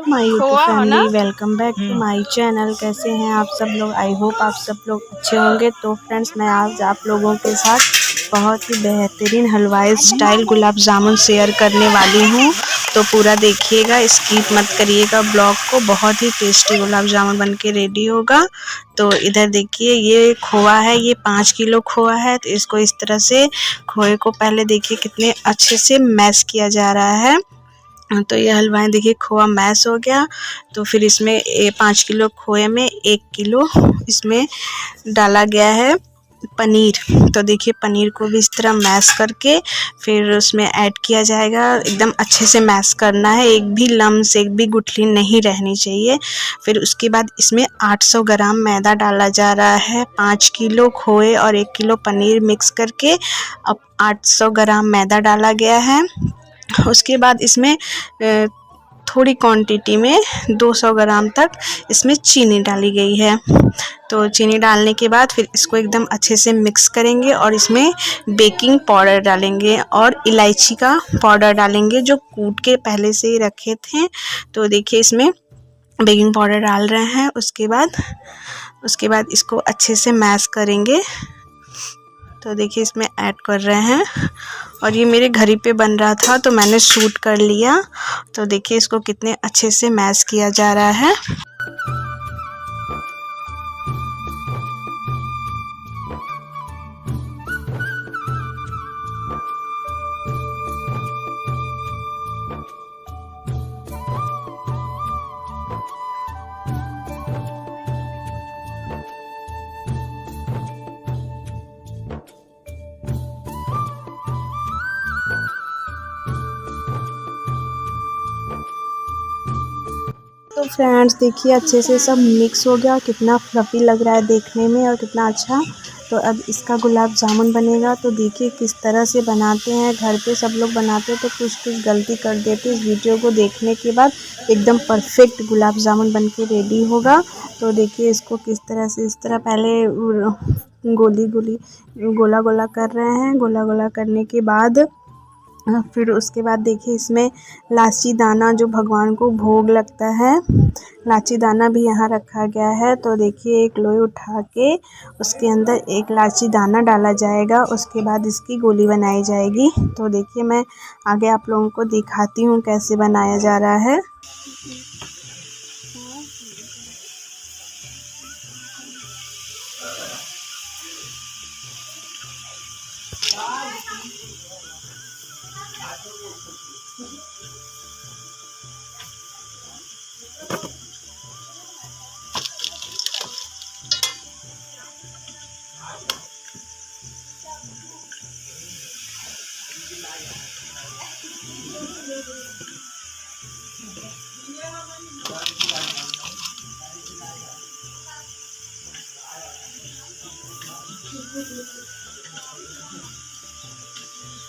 My YouTube खोआ हो ना। Family, welcome back to my channel. कैसे हैं आप सब लोग? आई होप आप सब लोग अच्छे होंगे। तो फ्रेंड्स, मैं आज आप लोगों के साथ बहुत ही बेहतरीन हलवाई स्टाइल गुलाब जामुन शेयर करने वाली हूं। तो पूरा देखिएगा, स्किप मत करिएगा ब्लॉग को। बहुत ही टेस्टी गुलाब जामुन बन के रेडी होगा। तो इधर देखिए, ये खोआ है, ये 5 किलो खोआ है। तो इसको इस तरह से खोए को पहले देखिए कितने अच्छे से मैश किया जा रहा है। तो ये हलवाई देखिए खोआ मैश हो गया। तो फिर इसमें 5 किलो खोए में 1 किलो इसमें डाला गया है पनीर। तो देखिए पनीर को भी इस तरह मैश करके फिर उसमें ऐड किया जाएगा। एकदम अच्छे से मैश करना है, एक भी लम्स, एक भी गुठली नहीं रहनी चाहिए। फिर उसके बाद इसमें 800 ग्राम मैदा डाला जा रहा है। 5 किलो खोए और 1 किलो पनीर मिक्स करके अब 800 ग्राम मैदा डाला गया है। उसके बाद इसमें थोड़ी क्वांटिटी में 200 ग्राम तक इसमें चीनी डाली गई है। तो चीनी डालने के बाद फिर इसको एकदम अच्छे से मिक्स करेंगे और इसमें बेकिंग पाउडर डालेंगे और इलायची का पाउडर डालेंगे जो कूट के पहले से ही रखे थे। तो देखिए इसमें बेकिंग पाउडर डाल रहे हैं। उसके बाद इसको अच्छे से मैश करेंगे। तो देखिए इसमें ऐड कर रहे हैं और ये मेरे घर ही पे बन रहा था तो मैंने शूट कर लिया। तो देखिए इसको कितने अच्छे से मैश किया जा रहा है। तो फ्रेंड्स देखिए अच्छे से सब मिक्स हो गया, कितना फ्लफी लग रहा है देखने में और कितना अच्छा। तो अब इसका गुलाब जामुन बनेगा। तो देखिए किस तरह से बनाते हैं, घर पे सब लोग बनाते हैं तो कुछ गलती कर देते। इस वीडियो को देखने के बाद एकदम परफेक्ट गुलाब जामुन बन के रेडी होगा। तो देखिए इसको किस तरह से, इस तरह पहले गोला गोला कर रहे हैं। गोला गोला करने के बाद फिर उसके बाद देखिए इसमें इलायची दाना जो भगवान को भोग लगता है, इलायची दाना भी यहाँ रखा गया है। तो देखिए एक लोई उठा के उसके अंदर एक इलायची दाना डाला जाएगा। उसके बाद इसकी गोली बनाई जाएगी। तो देखिए मैं आगे आप लोगों को दिखाती हूँ कैसे बनाया जा रहा है।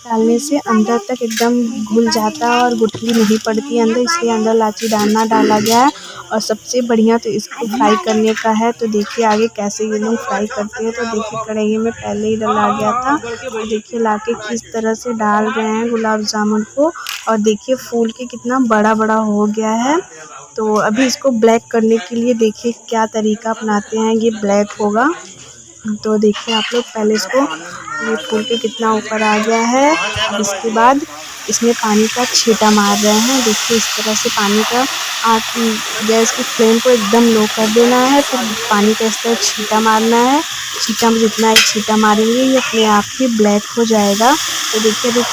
डालने से अंदर तक एकदम घुल जाता है और गुठली नहीं पड़ती अंदर, इसलिए अंदर इलायची दाना डाला गया है। और सबसे बढ़िया तो इसको फ्राई करने का है। तो देखिए आगे कैसे ये लोग फ्राई करते हैं। तो देखिए कढ़ाई में पहले ही डाला गया था। तो देखिए लाके किस तरह से डाल रहे हैं गुलाब जामुन को। और देखिए फूल के कितना बड़ा बड़ा हो गया है। तो अभी इसको ब्लैक करने के लिए देखिए क्या तरीका अपनाते हैं, ये ब्लैक होगा। तो देखिए आप लोग पहले इसको, ये फूल के कितना ऊपर आ गया है। अब इसके बाद इसमें पानी का छींटा मार रहे हैं। देखिए इस तरह से पानी का गैस की फ्लेम को एकदम लो कर देना है। फिर पानी का इस तरह छींटा मारना है। छींटा में जितना ही छींटा मारेंगे ये अपने आप ही ब्लैक हो जाएगा। तो देखिए अभी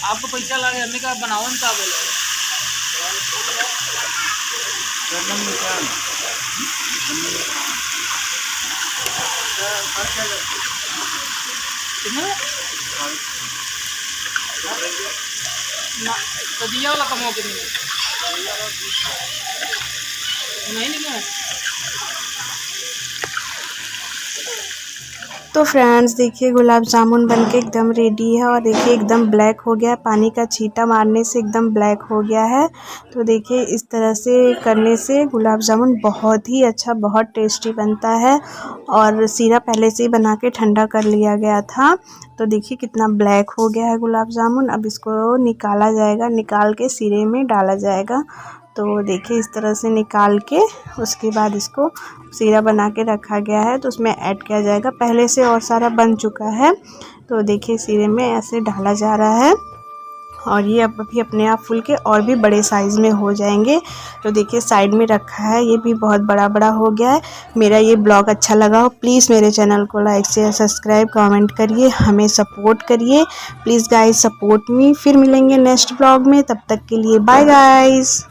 आपको पैसा लगे हमने का बनावन का बोले ना तो दिया वाला कमाओ के नहीं निकला। तो फ्रेंड्स देखिए गुलाब जामुन बनके एकदम रेडी है और देखिए एकदम ब्लैक हो गया है, पानी का छींटा मारने से एकदम ब्लैक हो गया है। तो देखिए इस तरह से करने से गुलाब जामुन बहुत ही अच्छा, बहुत टेस्टी बनता है। और सीरा पहले से ही बना के ठंडा कर लिया गया था। तो देखिए कितना ब्लैक हो गया है गुलाब जामुन। अब इसको निकाला जाएगा, निकाल के सीरे में डाला जाएगा। तो देखिए इस तरह से निकाल के उसके बाद इसको सीरा बना के रखा गया है, तो उसमें ऐड किया जाएगा। पहले से और सारा बन चुका है। तो देखिए सीरे में ऐसे डाला जा रहा है और ये अब भी अपने आप फूल के और भी बड़े साइज़ में हो जाएंगे। तो देखिए साइड में रखा है, ये भी बहुत बड़ा बड़ा हो गया है। मेरा ये ब्लॉग अच्छा लगा हो प्लीज़ मेरे चैनल को लाइक शेयर सब्सक्राइब कमेंट करिए, हमें सपोर्ट करिए प्लीज़ गाइस, सपोर्ट मी। फिर मिलेंगे नेक्स्ट ब्लॉग में, तब तक के लिए बाय गाइस।